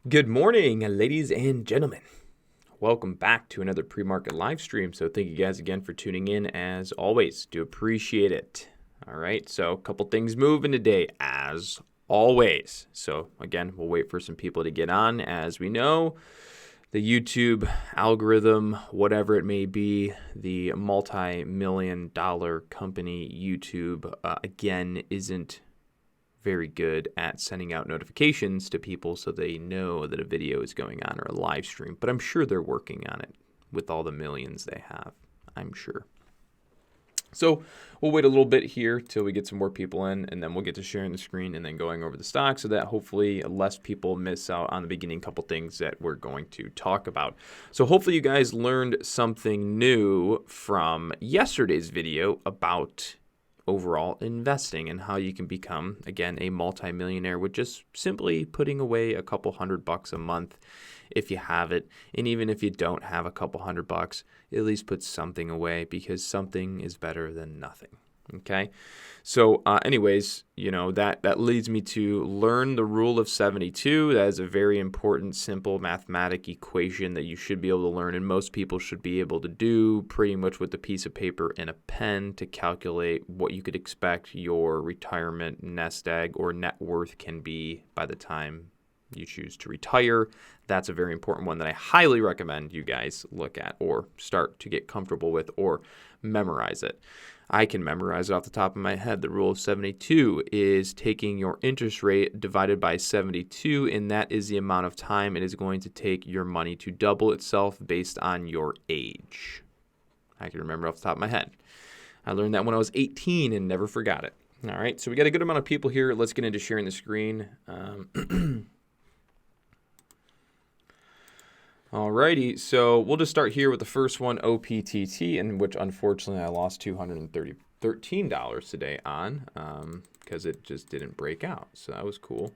Good morning, ladies and gentlemen. Welcome back to another pre-market live stream. So thank you guys again for tuning in as always. Do appreciate it. All right, so a couple things moving today as always. So again, we'll wait for some people to get on. As we know, the YouTube algorithm, whatever it may be, the multi-million-dollar company YouTube, again, isn't very good at sending out notifications to people so they know that a video is going on or a live stream. But I'm sure they're working on it with all the millions they have, I'm sure. So we'll wait a little bit here till we get some more people in, and then we'll get to sharing the screen and then going over the stock so that hopefully less people miss out on the beginning couple things that we're going to talk about. So hopefully you guys learned something new from yesterday's video about overall investing and how you can become, again, a multimillionaire with just simply putting away a couple $100 a month if you have it. And even if you don't have a couple $100, at least put something away, because something is better than nothing. Okay. So anyways, that leads me to learn the rule of 72. That is a very important, simple mathematic equation that you should be able to learn, and most people should be able to do pretty much with a piece of paper and a pen to calculate what you could expect your retirement nest egg or net worth can be by the time you choose to retire. That's a very important one that I highly recommend you guys look at or start to get comfortable with or memorize it. I can memorize it off the top of my head. The rule of 72 is taking your interest rate divided by 72, and that is the amount of time it is going to take your money to double itself based on your age. I can remember off the top of my head. I learned that when I was 18 and never forgot it. All right, so we got a good amount of people here. Let's get into sharing the screen. Alrighty, so we'll just start here with the first one, OPTT, in which unfortunately I lost $213 today on because it just didn't break out. So that was cool.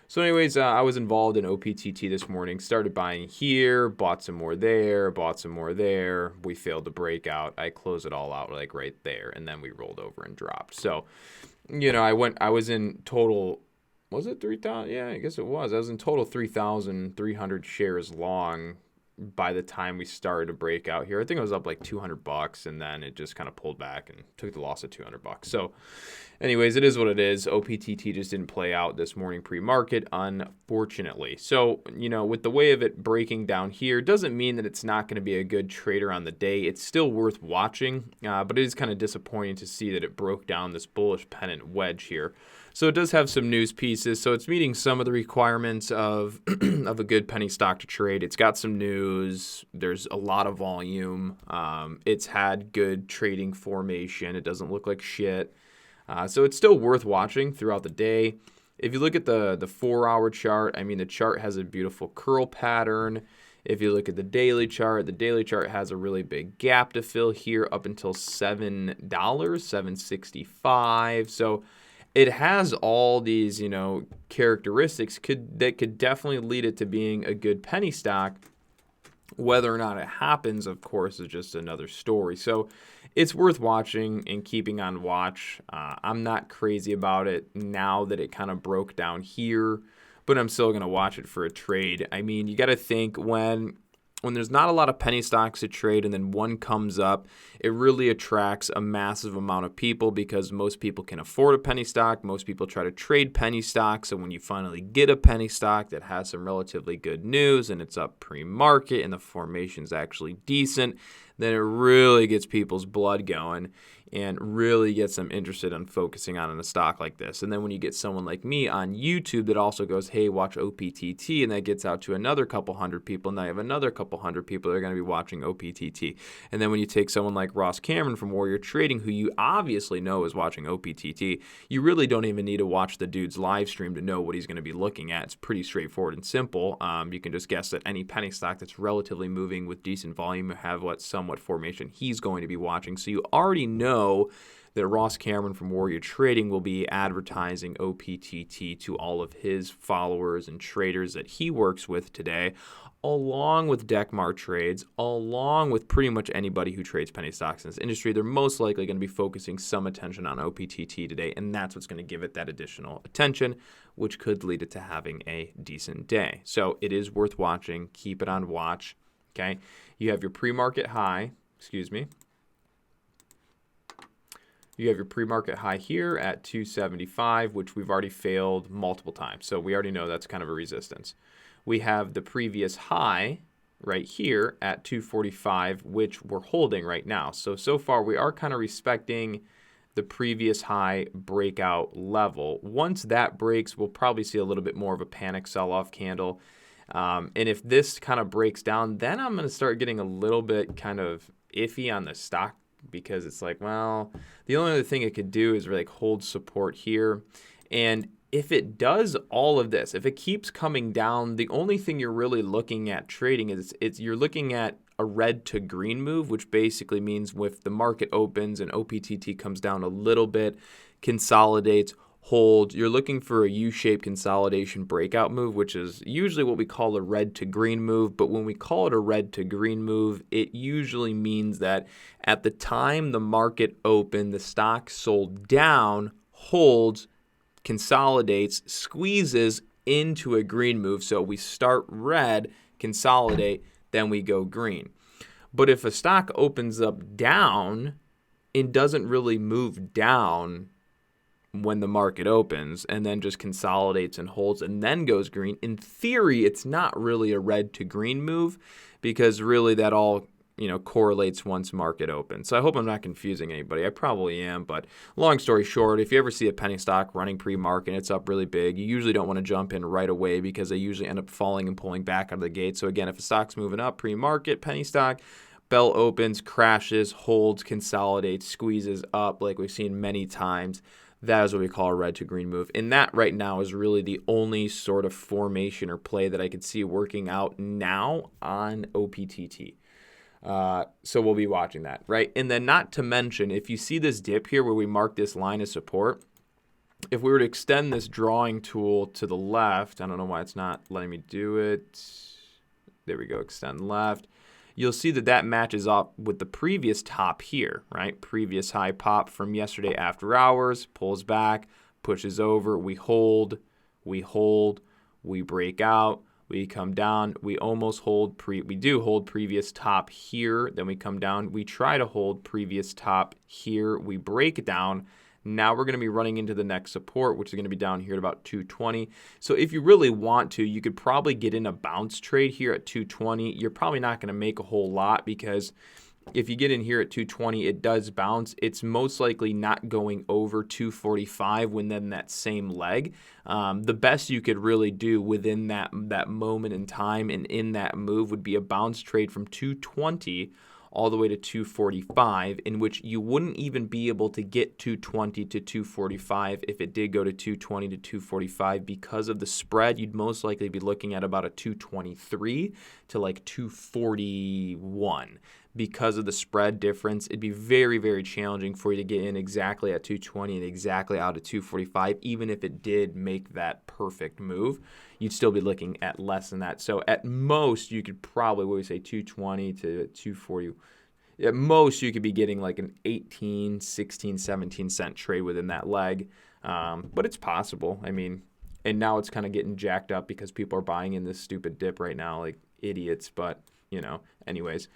So anyways, I was involved in OPTT this morning, started buying here, bought some more there, bought some more there. We failed to break out. I closed it all out like right there, and then we rolled over and dropped. So, I was in total, was it 3,000? Yeah, I guess it was. I was in total 3,300 shares long by the time we started to break out here. I think it was up like $200, and then it just kind of pulled back and took the loss of $200. So anyways, it is what it is. OPTT just didn't play out this morning pre-market, unfortunately. So, with the way of it breaking down here, doesn't mean that it's not going to be a good trader on the day. It's still worth watching, but it is kind of disappointing to see that it broke down this bullish pennant wedge here. So it does have some news pieces. So it's meeting some of the requirements of of a good penny stock to trade. It's got some news. There's a lot of volume. It's had good trading formation. It doesn't look like shit. So it's still worth watching throughout the day. If you look at the 4-hour chart, the chart has a beautiful curl pattern. If you look at the daily chart has a really big gap to fill here up until $7, $7.65. So it has all these, characteristics that could definitely lead it to being a good penny stock. Whether or not it happens, of course, is just another story. So it's worth watching and keeping on watch. I'm not crazy about it now that it kind of broke down here, but I'm still going to watch it for a trade. You got to think when there's not a lot of penny stocks to trade and then one comes up, it really attracts a massive amount of people because most people can afford a penny stock. Most people try to trade penny stocks. So when you finally get a penny stock that has some relatively good news and it's up pre-market and the formation's actually decent, then it really gets people's blood going and really gets them interested in focusing on a stock like this. And then when you get someone like me on YouTube that also goes, hey, watch OPTT, and that gets out to another couple hundred people, and I have another couple hundred people that are going to be watching OPTT. And then when you take someone like Ross Cameron from Warrior Trading, who you obviously know is watching OPTT, you really don't even need to watch the dude's live stream to know what he's going to be looking at. It's pretty straightforward and simple. You can just guess that any penny stock that's relatively moving with decent volume have somewhat formation he's going to be watching. So you already know that Ross Cameron from Warrior Trading will be advertising OPTT to all of his followers and traders that he works with today, along with Deckmar Trades, along with pretty much anybody who trades penny stocks in this industry. They're most likely going to be focusing some attention on OPTT today, and that's what's going to give it that additional attention, which could lead it to having a decent day. So it is worth watching. Keep it on watch. Okay, you have your pre-market high, You have your pre-market high here at 275, which we've already failed multiple times. So we already know that's kind of a resistance. We have the previous high right here at 245, which we're holding right now. So far we are kind of respecting the previous high breakout level. Once that breaks, we'll probably see a little bit more of a panic sell-off candle. And if this kind of breaks down, then I'm going to start getting a little bit kind of iffy on the stock, because it's like, well, the only other thing it could do is really hold support here. And if it does all of this, if it keeps coming down, the only thing you're really looking at trading is you're looking at a red to green move, which basically means if the market opens and OPTT comes down a little bit, consolidates, holds, you're looking for a U-shaped consolidation breakout move, which is usually what we call a red to green move. But when we call it a red to green move, it usually means that at the time the market opened, the stock sold down, holds, consolidates, squeezes into a green move. So we start red, consolidate, then we go green. But if a stock opens up down and doesn't really move down when the market opens and then just consolidates and holds and then goes green, in theory, it's not really a red to green move, because really that all correlates once market opens. So I hope I'm not confusing anybody. I probably am, but long story short, if you ever see a penny stock running pre-market and it's up really big, you usually don't want to jump in right away, because they usually end up falling and pulling back out of the gate. So again, if a stock's moving up pre-market, penny stock, bell opens, crashes, holds, consolidates, squeezes up like we've seen many times, that is what we call a red to green move. And that right now is really the only sort of formation or play that I could see working out now on OPTT. So we'll be watching that, right? And then not to mention, if you see this dip here where we mark this line of support, if we were to extend this drawing tool to the left, I don't know why it's not letting me do it. There we go, extend left. You'll see that that matches up with the previous top here, right? Previous high pop from yesterday after hours, pulls back, pushes over, we hold, we break out, we come down, we almost hold, we do hold previous top here, then we come down, we try to hold previous top here, we break down. Now we're going to be running into the next support, which is going to be down here at about 220. So if you really want to, you could probably get in a bounce trade here at 220. You're probably not going to make a whole lot, because if you get in here at 220, it does bounce. It's most likely not going over 245 within that same leg. The best you could really do within that moment in time and in that move would be a bounce trade from 220 all the way to 245, in which you wouldn't even be able to get 220 to 245 if it did go to 220 to 245. Because of the spread, you'd most likely be looking at about a 223 to like 241. Because of the spread difference, it'd be very, very challenging for you to get in exactly at 220 and exactly out at 245. Even if it did make that perfect move, you'd still be looking at less than that. So at most, you could probably, 220 to 240. At most, you could be getting like an 18, 16, 17 cent trade within that leg. But it's possible. I mean, and now it's kind of getting jacked up because people are buying in this stupid dip right now like idiots. But, anyways.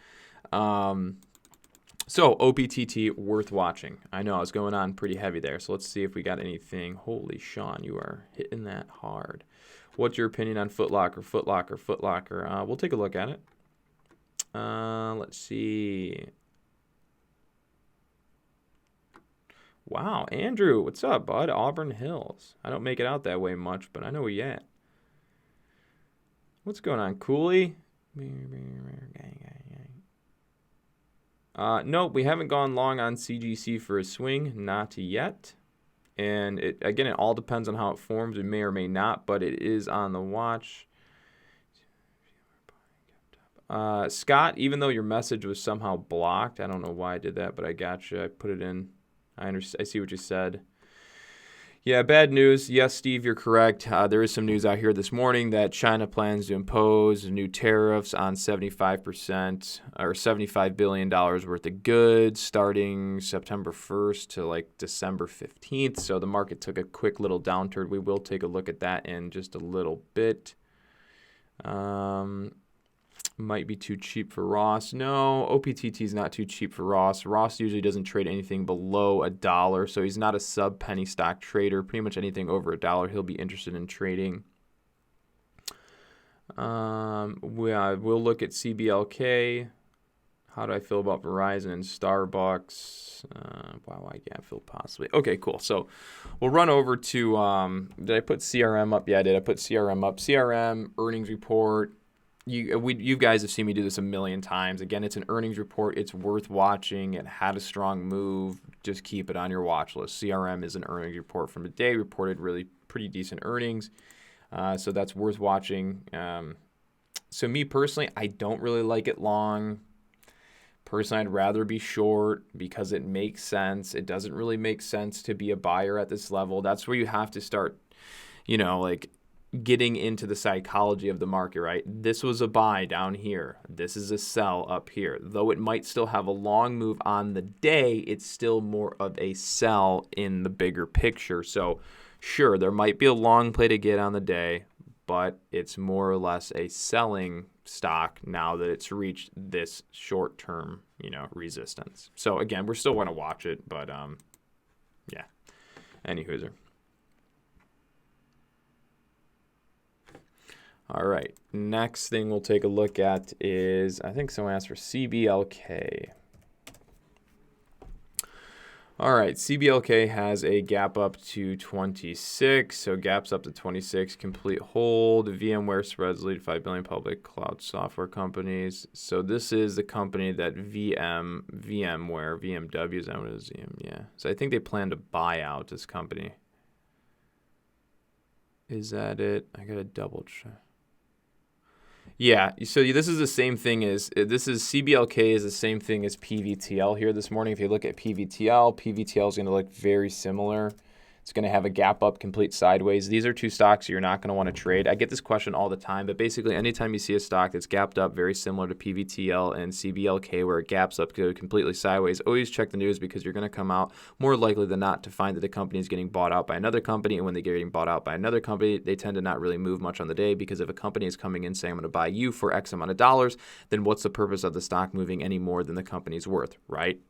So OPTT, worth watching. I know I was going on pretty heavy there, so let's see if we got anything. Holy Sean, you are hitting that hard. What's your opinion on Foot Locker? We'll take a look at it. Let's see. Wow, Andrew, what's up, bud? Auburn Hills. I don't make it out that way much, but I know where you at. What's going on, Cooley? No, we haven't gone long on CGC for a swing, not yet. And it all depends on how it forms. It may or may not, but it is on the watch. Scott, even though your message was somehow blocked, I don't know why I did that, but I got you. I put it in. I see what you said. Yeah, bad news. Yes, Steve, you're correct. There is some news out here this morning that China plans to impose new tariffs on 75% or $75 billion worth of goods starting September 1st to like December 15th. So the market took a quick little downturn. We will take a look at that in just a little bit. Might be too cheap for Ross. No, OPTT is not too cheap for Ross. Ross usually doesn't trade anything below $1, so he's not a sub-penny stock trader. Pretty much anything over $1, he'll be interested in trading. We'll look at CBLK. How do I feel about Verizon and Starbucks? Wow, I can't feel possibly. Okay, cool. So we'll run over to, did I put CRM up? Yeah, I did. I put CRM up. CRM, earnings report. You guys have seen me do this a million times. Again, it's an earnings report. It's worth watching. It had a strong move. Just keep it on your watch list. CRM is an earnings report from today. Reported really pretty decent earnings. So that's worth watching. So me personally, I don't really like it long. Personally, I'd rather be short because it makes sense. It doesn't really make sense to be a buyer at this level. That's where you have to start, like getting into the psychology of the market, right? This was a buy down here. This is a sell up here. Though it might still have a long move on the day, it's still more of a sell in the bigger picture. So sure, there might be a long play to get on the day, but it's more or less a selling stock now that it's reached this short-term, resistance. So again, we're still going to watch it, but yeah. Anywho's. All right, next thing we'll take a look at is, I think someone asked for CBLK. All right, CBLK has a gap up to 26, so gaps up to 26, complete hold. VMware spreads lead 5 billion public cloud software companies. So this is the company that VMware, VMW, is that what it is? Yeah. So I think they plan to buy out this company. Is that it? I gotta double check. Yeah, so this is the same thing as, CBLK is the same thing as PVTL here this morning. If you look at PVTL is going to look very similar. It's going to have a gap up, complete sideways. These are two stocks you're not going to want to trade. I get this question all the time, but basically anytime you see a stock that's gapped up, very similar to PVTL and CBLK, where it gaps up, go completely sideways, always check the news because you're going to come out more likely than not to find that the company is getting bought out by another company. And when they're getting bought out by another company, they tend to not really move much on the day, because if a company is coming in saying, I'm going to buy you for X amount of dollars, then what's the purpose of the stock moving any more than the company's worth, right?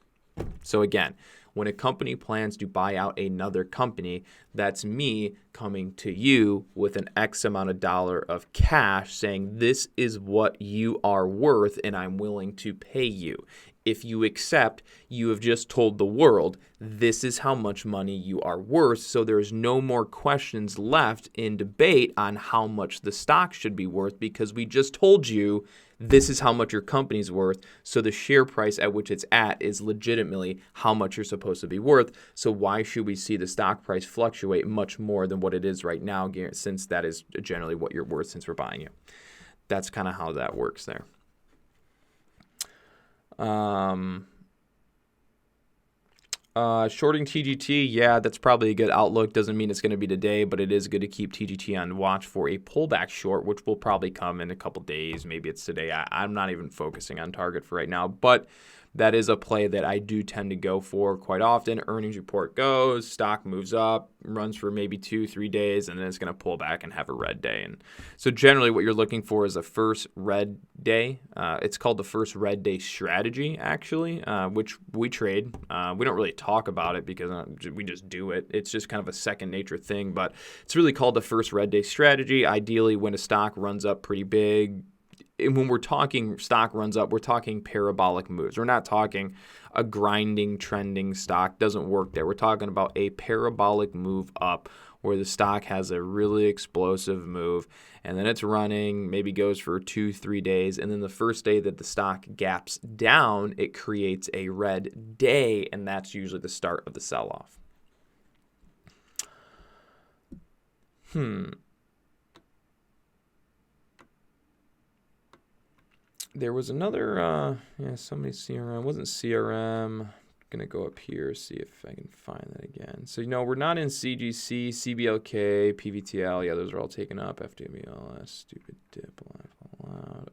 So again, when a company plans to buy out another company, that's me coming to you with an X amount of dollar of cash saying, this is what you are worth and I'm willing to pay you. If you accept, you have just told the world, this is how much money you are worth. So there's no more questions left in debate on how much the stock should be worth, because we just told you this is how much your company's worth. So the share price at which it's at is legitimately how much you're supposed to be worth. So why should we see the stock price fluctuate much more than what it is right now, since that is generally what you're worth since we're buying you? That's kind of how that works there. Shorting TGT, yeah, that's probably a good outlook. Doesn't mean it's going to be today, but it is good to keep TGT on watch for a pullback short, which will probably come in a couple days. Maybe it's today. I'm not even focusing on target for right now, but that is a play that I do tend to go for quite often. Earnings report goes, stock moves up, runs for maybe 2-3 days, and then it's going to pull back and have a red day. And so generally what you're looking for is a first red day. It's called the first red day strategy, actually, which we trade. We don't really talk about it because we just do it. It's just kind of a second nature thing, but it's really called the first red day strategy. Ideally, when a stock runs up pretty big, and when we're talking stock runs up, we're talking parabolic moves. We're not talking a grinding, trending stock. Doesn't work there. We're talking about a parabolic move up where the stock has a really explosive move, and then it's running, maybe goes for 2-3 days, and then the first day that the stock gaps down, it creates a red day, and that's usually the start of the sell-off. There was another, somebody CRM, wasn't CRM. going to go up here, see if I can find that again. So, we're not in CGC, CBLK, PVTL. Yeah, those are all taken up. FWLS, stupid dip, allowed.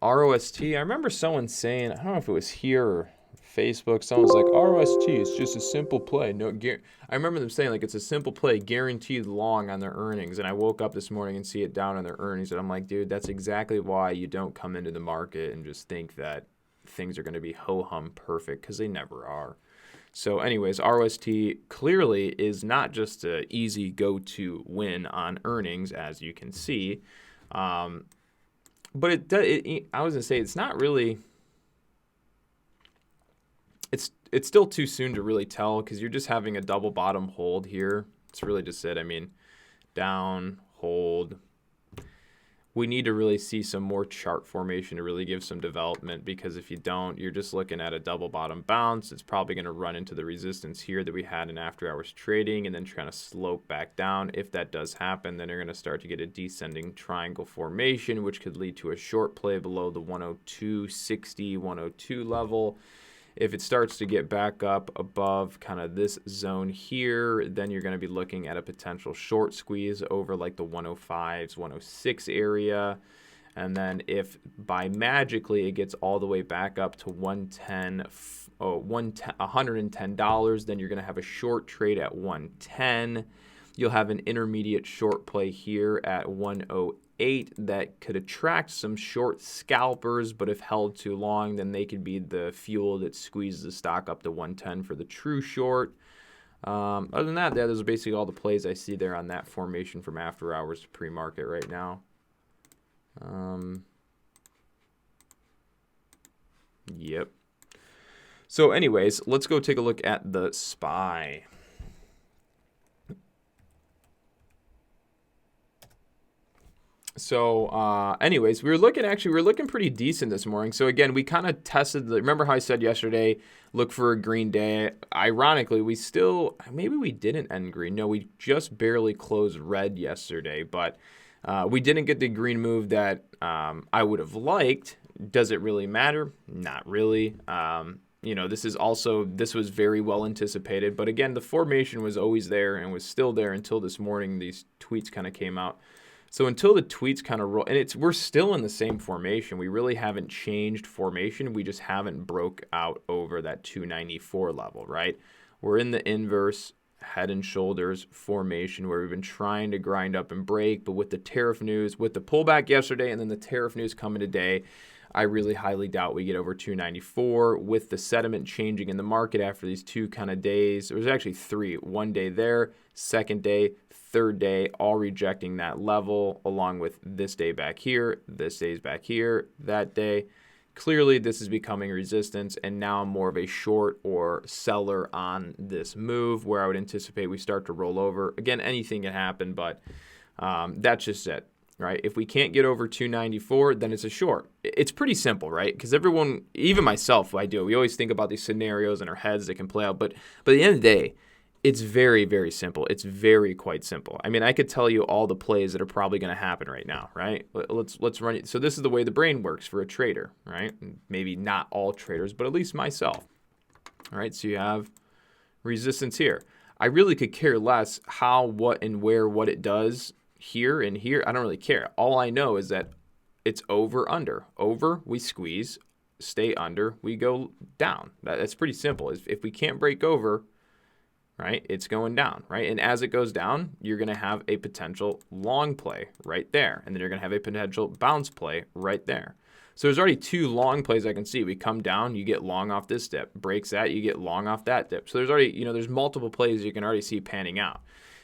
ROST. I remember someone saying, I don't know if it was here or Facebook, someone's like, ROST is just a simple play. I remember them saying, like, it's a simple play, guaranteed long on their earnings. And I woke up this morning and see it down on their earnings. And I'm like, dude, that's exactly why you don't come into the market and just think that things are going to be ho-hum perfect, because they never are. So anyways, ROST clearly is not just an easy go-to win on earnings, as you can see. But I was going to say, it's not really... It's still too soon to really tell, because you're just having a double bottom hold here. It's really just it. I mean, down, hold. We need to really see some more chart formation to really give some development, because if you don't, you're just looking at a double bottom bounce. It's probably going to run into the resistance here that we had in after hours trading and then trying to slope back down. If that does happen, then you're going to start to get a descending triangle formation, which could lead to a short play below the 102.60, 102 level. If it starts to get back up above kind of this zone here, then you're going to be looking at a potential short squeeze over like the 105s, 106 area. And then if by magically it gets all the way back up to $110, then you're going to have a short trade at 110. You'll have an intermediate short play here at 108 that could attract some short scalpers, but if held too long, then they could be the fuel that squeezes the stock up to 110 for the true short. Other than that, those are basically all the plays I see there on that formation from after hours to pre-market right now. Yep. So anyways, let's go take a look at the SPY. So anyways, we were looking pretty decent this morning. So again, we kind of tested remember how I said yesterday, look for a green day. Ironically, maybe we didn't end green. No, we just barely closed red yesterday, but we didn't get the green move that I would have liked. Does it really matter? Not really. This was very well anticipated, but again, the formation was always there and was still there until this morning. These tweets kind of came out. So until the tweets kind of roll, and we're still in the same formation. We really haven't changed formation. We just haven't broke out over that 294 level, right? We're in the inverse head and shoulders formation where we've been trying to grind up and break, but with the tariff news, with the pullback yesterday and then the tariff news coming today, I really highly doubt we get over 294 with the sentiment changing in the market after these two kind of days. There was actually three, one day there, second day, third day, all rejecting that level along with this day back here, this day's back here, that day. Clearly, this is becoming resistance, and now I'm more of a short or seller on this move where I would anticipate we start to roll over. Again, anything can happen, but that's just it. Right? If we can't get over 294, then it's a short. It's pretty simple, right? Because everyone, even myself, we always think about these scenarios in our heads that can play out. But at the end of the day, it's very, very simple. It's very quite simple. I mean, I could tell you all the plays that are probably going to happen right now, right? Let's run it. So this is the way the brain works for a trader, right? Maybe not all traders, but at least myself. All right, so you have resistance here. I really could care less how, what, and where what it does here and here. I don't really care. All I know is that it's over, under. Over, we squeeze. Stay under, we go down. That's pretty simple. If we can't break over, right, it's going down, right? And as it goes down, you're going to have a potential long play right there. And then you're going to have a potential bounce play right there. So there's already two long plays I can see. We come down, you get long off this dip. Breaks that, you get long off that dip. So there's already, there's multiple plays you can already see panning out.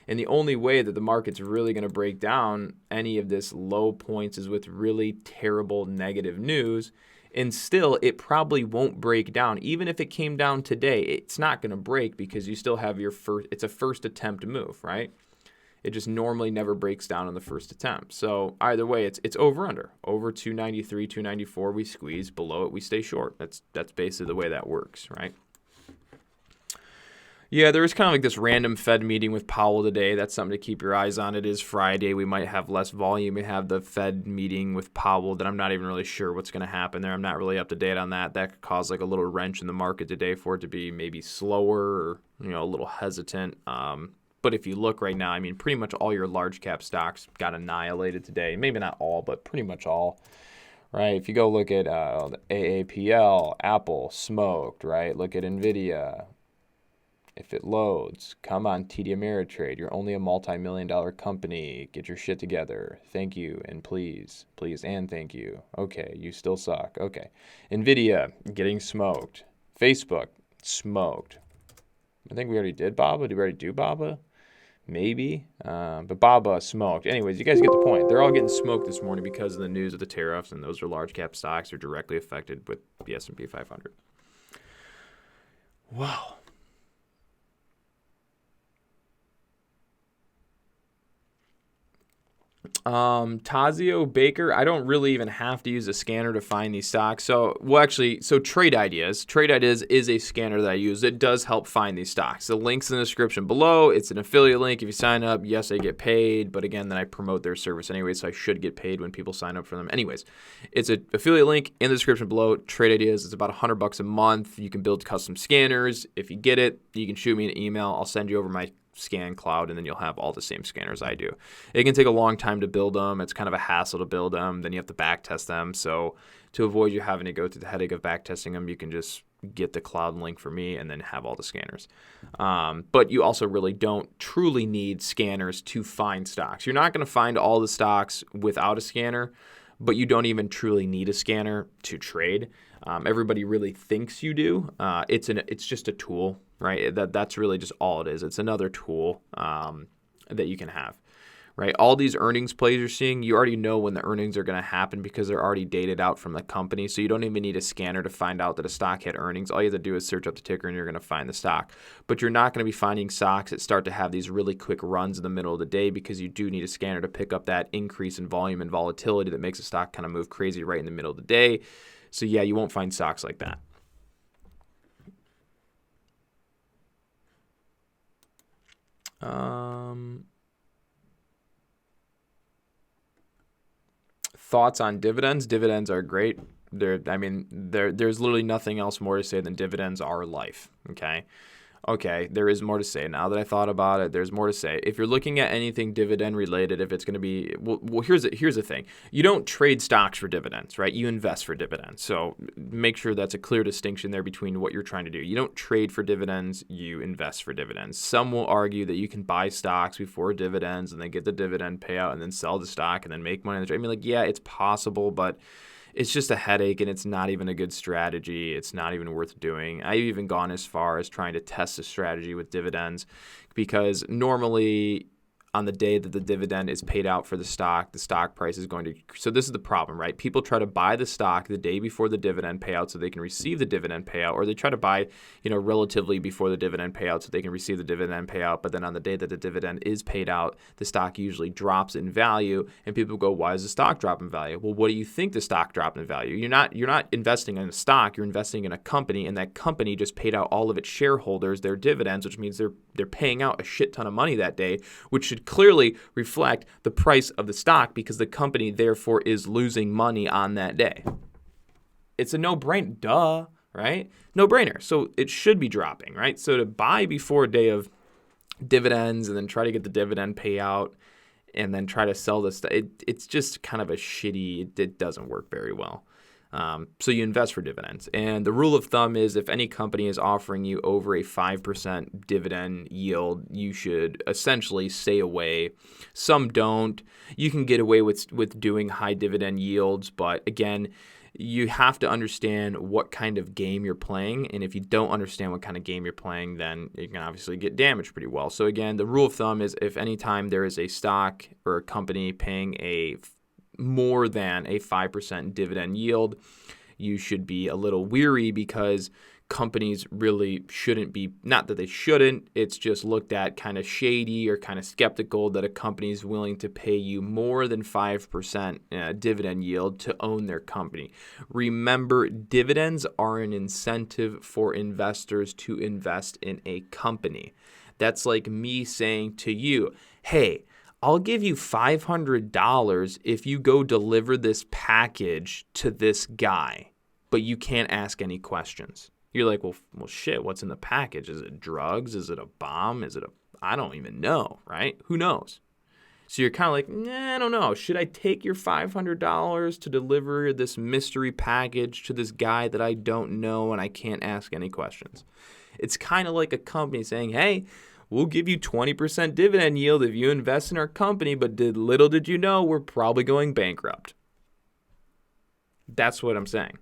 And the only way that the market's really going to break down any of this low points is with really terrible negative news. And still, it probably won't break down. Even if it came down today, it's not going to break because you still have it's a first attempt move, right? It just normally never breaks down on the first attempt. So either way, it's over under. Over 293, 294, we squeeze. Below it, we stay short. That's basically the way that works, right? Yeah, there was kind of like this random Fed meeting with Powell today. That's something to keep your eyes on. It is Friday. We might have less volume. We have the Fed meeting with Powell that I'm not even really sure what's going to happen there. I'm not really up to date on that. That could cause like a little wrench in the market today for it to be maybe slower or, a little hesitant. But if you look right now, I mean, pretty much all your large cap stocks got annihilated today. Maybe not all, but pretty much all. Right? If you go look at the AAPL, Apple, smoked, right? Look at NVIDIA. If it loads, come on, TD Ameritrade. You're only a multi-million-dollar company. Get your shit together. Thank you and please. Please and thank you. Okay, you still suck. Okay. NVIDIA, getting smoked. Facebook, smoked. I think we already did BABA. Did we already do BABA? Maybe. But BABA smoked. Anyways, you guys get the point. They're all getting smoked this morning because of the news of the tariffs, and those are large cap stocks. They're directly affected with the S&P 500. Wow. Tazio Baker, I don't really even have to use a scanner to find these stocks. So Trade Ideas is a scanner that I use. It does help find these stocks. The link's in the description below. It's an affiliate link. If you sign up, yes, I get paid. But again, then I promote their service anyway, so I should get paid when people sign up for them. Anyways, it's an affiliate link in the description below. Trade Ideas, it's about $100 a month. You can build custom scanners. If you get it, you can shoot me an email. I'll send you over my scan cloud, and then you'll have all the same scanners I do. It can take a long time to build them. It's kind of a hassle to build them. Then you have to back test them. So to avoid you having to go through the headache of back testing them, you can just get the cloud link for me and then have all the scanners. But you also really don't truly need scanners to find stocks. You're not going to find all the stocks without a scanner, but you don't even truly need a scanner to trade. Everybody really thinks you do. It's just a tool, right? That's really just all it is. It's another tool that you can have, right? All these earnings plays you're seeing, you already know when the earnings are going to happen because they're already dated out from the company. So you don't even need a scanner to find out that a stock had earnings. All you have to do is search up the ticker and you're going to find the stock. But you're not going to be finding stocks that start to have these really quick runs in the middle of the day because you do need a scanner to pick up that increase in volume and volatility that makes a stock kind of move crazy right in the middle of the day. So yeah, you won't find stocks like that. Thoughts on dividends? Dividends are great. There's literally nothing else more to say than dividends are life. Okay, there is more to say. Now that I thought about it, there's more to say. If you're looking at anything dividend related, if it's going to be, well, here's the thing. You don't trade stocks for dividends, right? You invest for dividends. So make sure that's a clear distinction there between what you're trying to do. You don't trade for dividends, you invest for dividends. Some will argue that you can buy stocks before dividends and then get the dividend payout and then sell the stock and then make money on the trade. I mean, like, yeah, it's possible, but it's just a headache, and it's not even a good strategy. It's not even worth doing. I've even gone as far as trying to test the strategy with dividends because normally on the day that the dividend is paid out for the stock price is going to. So this is the problem, right? People try to buy the stock the day before the dividend payout so they can receive the dividend payout, or they try to buy, relatively before the dividend payout so they can receive the dividend payout. But then on the day that the dividend is paid out, the stock usually drops in value, and people go, "Why does the stock drop in value?" Well, what do you think the stock dropped in value? You're not investing in a stock. You're investing in a company, and that company just paid out all of its shareholders their dividends, which means they're paying out a shit ton of money that day, which should clearly reflect the price of the stock because the company therefore is losing money on that day. It's a no-brainer, duh, right? No-brainer. So it should be dropping, right? So to buy before a day of dividends and then try to get the dividend payout and then try to sell this, it's just kind of a shitty, it doesn't work very well. So you invest for dividends. And the rule of thumb is if any company is offering you over a 5% dividend yield, you should essentially stay away. Some don't. You can get away with doing high dividend yields, but again, you have to understand what kind of game you're playing. And if you don't understand what kind of game you're playing, then you can obviously get damaged pretty well. So again, the rule of thumb is if any time there is a stock or a company paying a more than a 5% dividend yield, you should be a little weary because companies really shouldn't be, not that they shouldn't, it's just looked at kind of shady or kind of skeptical that a company is willing to pay you more than 5% dividend yield to own their company. Remember, dividends are an incentive for investors to invest in a company. That's like me saying to you, hey, I'll give you $500 if you go deliver this package to this guy, but you can't ask any questions. You're like, well, shit, what's in the package? Is it drugs? Is it a bomb? I don't even know, right? Who knows? So you're kind of like, I don't know. Should I take your $500 to deliver this mystery package to this guy that I don't know and I can't ask any questions? It's kind of like a company saying, hey, we'll give you 20% dividend yield if you invest in our company, but little did you know we're probably going bankrupt. That's what I'm saying.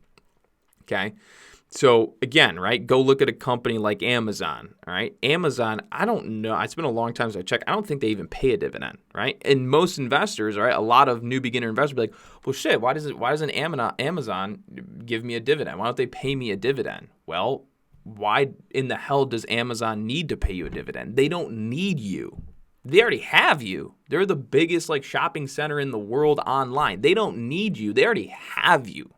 Okay? So again, right, go look at a company like Amazon, all right? Amazon, I don't know. It's been a long time since I checked. I don't think they even pay a dividend, right? And most investors, right, a lot of new beginner investors be like, well, shit, why doesn't Amazon give me a dividend? Why don't they pay me a dividend? Well, why in the hell does Amazon need to pay you a dividend? They don't need you. They already have you. They're the biggest shopping center in the world online. They don't need you. They already have you.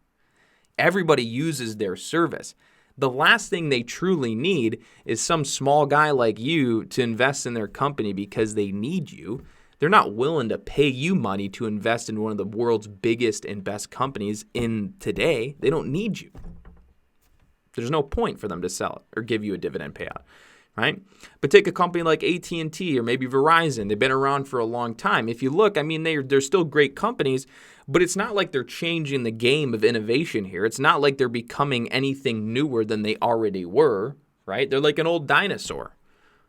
Everybody uses their service. The last thing they truly need is some small guy like you to invest in their company because they need you. They're not willing to pay you money to invest in one of the world's biggest and best companies in today. They don't need you. There's no point for them to sell it or give you a dividend payout, right? But take a company like AT&T or maybe Verizon. They've been around for a long time. If you look, I mean, they're still great companies, but it's not like they're changing the game of innovation here. It's not like they're becoming anything newer than they already were, right? They're like an old dinosaur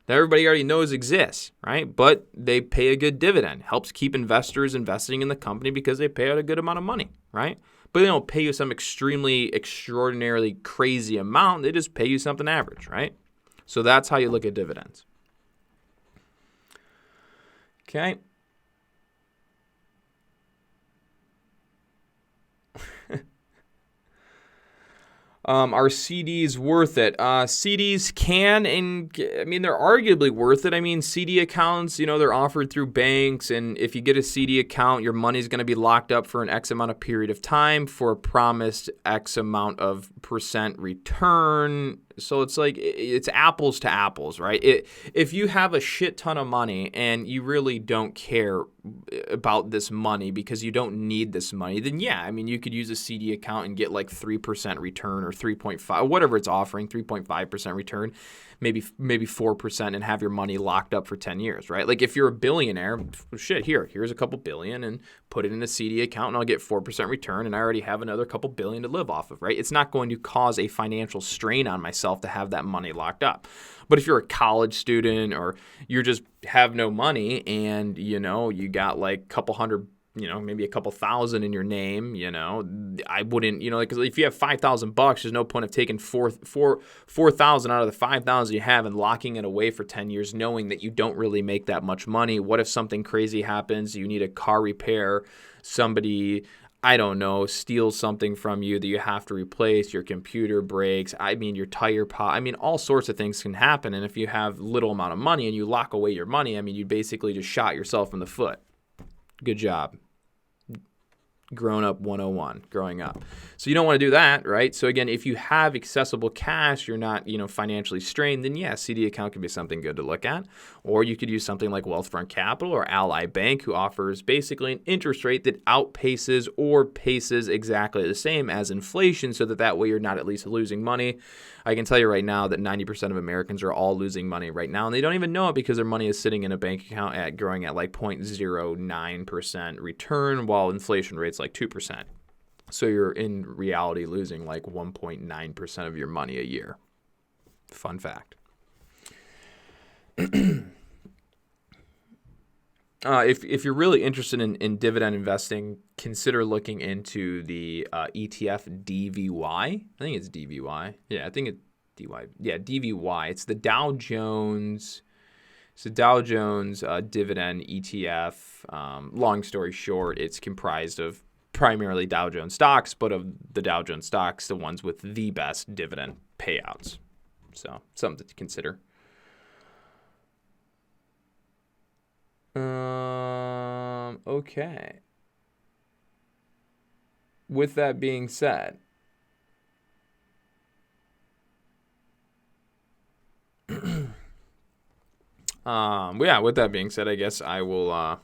that everybody already knows exists, right? But they pay a good dividend. Helps keep investors investing in the company because they pay out a good amount of money, right? But they don't pay you some extraordinarily crazy amount. They just pay you something average, right? So that's how you look at dividends. Okay. Are CDs worth it? CDs can, and I mean, they're arguably worth it. I mean, CD accounts, they're offered through banks, and if you get a CD account, your money's going to be locked up for an X amount of period of time for a promised X amount of % return. So it's like, it's apples to apples, right? If you have a shit ton of money and you really don't care about this money because you don't need this money, then yeah, I mean, you could use a CD account and get like 3% return or 3.5, whatever it's offering, 3.5% return, maybe 4%, and have your money locked up for 10 years, right? Like if you're a billionaire, shit, here's a couple billion and put it in a CD account and I'll get 4% return and I already have another couple billion to live off of, right? It's not going to cause a financial strain on myself to have that money locked up. But if you're a college student or you just have no money and, you got like a couple hundred, maybe a couple thousand in your name, I wouldn't, because if you have $5,000, there's no point of taking 4,000 out of the 5,000 you have and locking it away for 10 years, knowing that you don't really make that much money. What if something crazy happens? You need a car repair, somebody, I don't know, steals something from you that you have to replace, your computer breaks, your tire pop, all sorts of things can happen. And if you have little amount of money and you lock away your money, you basically just shot yourself in the foot. Good job. Grown up 101, growing up. So you don't want to do that, right? So again, if you have accessible cash, you're not, financially strained, then yeah, CD account could be something good to look at. Or you could use something like Wealthfront Capital or Ally Bank, who offers basically an interest rate that outpaces or paces exactly the same as inflation, so that way you're not at least losing money. I can tell you right now that 90% of Americans are all losing money right now, and they don't even know it because their money is sitting in a bank account growing at like 0.09% return, while inflation rate's like 2%. So you're in reality losing like 1.9% of your money a year. Fun fact. If you're really interested in dividend investing, consider looking into the ETF DVY. I think it's DVY. Yeah, I think it's DY. Yeah, DVY. It's the Dow Jones. It's the Dow Jones dividend ETF. Long story short, it's comprised of primarily Dow Jones stocks, but of the Dow Jones stocks, the ones with the best dividend payouts. So something to consider. Okay. With that being said, with that being said, I guess I will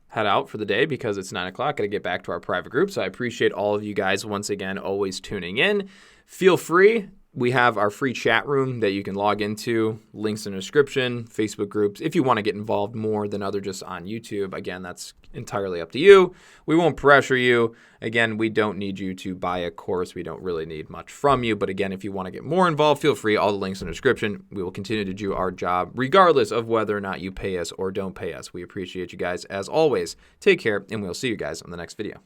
head out for the day because it's 9 o'clock. Got to get back to our private group. So I appreciate all of you guys once again, always tuning in. Feel free. We have our free chat room that you can log into, links in the description, Facebook groups. If you want to get involved more than other just on YouTube, again, that's entirely up to you. We won't pressure you. Again, we don't need you to buy a course. We don't really need much from you. But again, if you want to get more involved, feel free. All the links in the description. We will continue to do our job regardless of whether or not you pay us or don't pay us. We appreciate you guys as always. Take care, and we'll see you guys on the next video.